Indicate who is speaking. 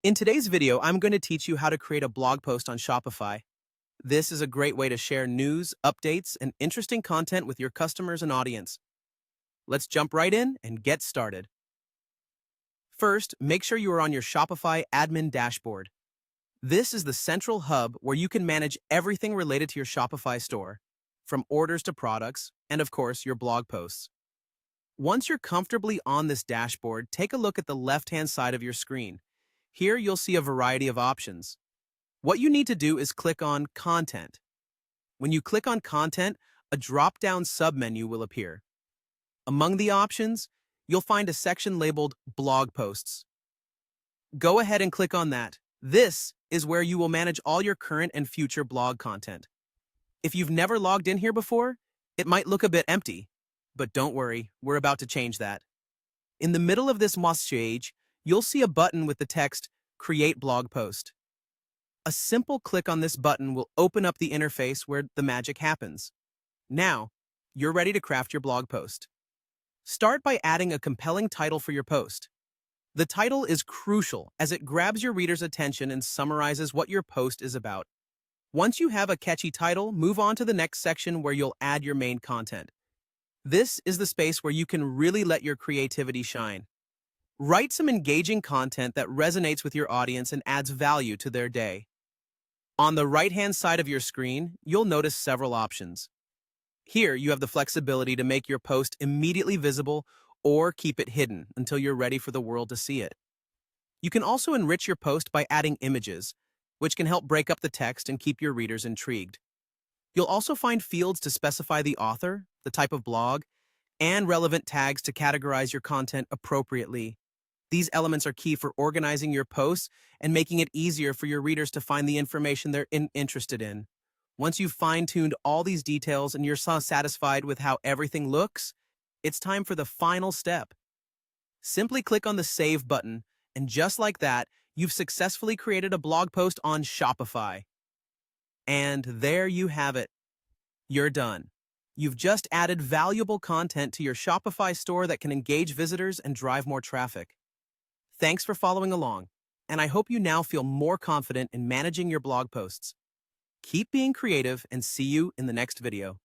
Speaker 1: In today's video, I'm going to teach you how to create a blog post on Shopify. This is a great way to share news, updates, and interesting content with your customers and audience. Let's jump right in and get started. First, make sure you are on your Shopify admin dashboard. This is the central hub where you can manage everything related to your Shopify store, from orders to products, and of course, your blog posts. Once you're comfortably on this dashboard, take a look at the left-hand side of your screen. Here you'll see a variety of options. What you need to do is click on Content. When you click on Content, a drop-down submenu will appear. Among the options, you'll find a section labeled Blog Posts. Go ahead and click on that. This is where you will manage all your current and future blog content. If you've never logged in here before, it might look a bit empty, but don't worry, we're about to change that. In the middle of this page, you'll see a button with the text Create Blog Post. A simple click on this button will open up the interface where the magic happens. Now, you're ready to craft your blog post. Start by adding a compelling title for your post. The title is crucial as it grabs your reader's attention and summarizes what your post is about. Once you have a catchy title, move on to the next section where you'll add your main content. This is the space where you can really let your creativity shine. Write some engaging content that resonates with your audience and adds value to their day. On the right-hand side of your screen, you'll notice several options. Here, you have the flexibility to make your post immediately visible or keep it hidden until you're ready for the world to see it. You can also enrich your post by adding images, which can help break up the text and keep your readers intrigued. You'll also find fields to specify the author, the type of blog, and relevant tags to categorize your content appropriately. These elements are key for organizing your posts and making it easier for your readers to find the information they're interested in. Once you've fine-tuned all these details and you're satisfied with how everything looks, it's time for the final step. Simply click on the Save button, and just like that, you've successfully created a blog post on Shopify. And there you have it. You're done. You've just added valuable content to your Shopify store that can engage visitors and drive more traffic. Thanks for following along, and I hope you now feel more confident in managing your blog posts. Keep being creative and see you in the next video.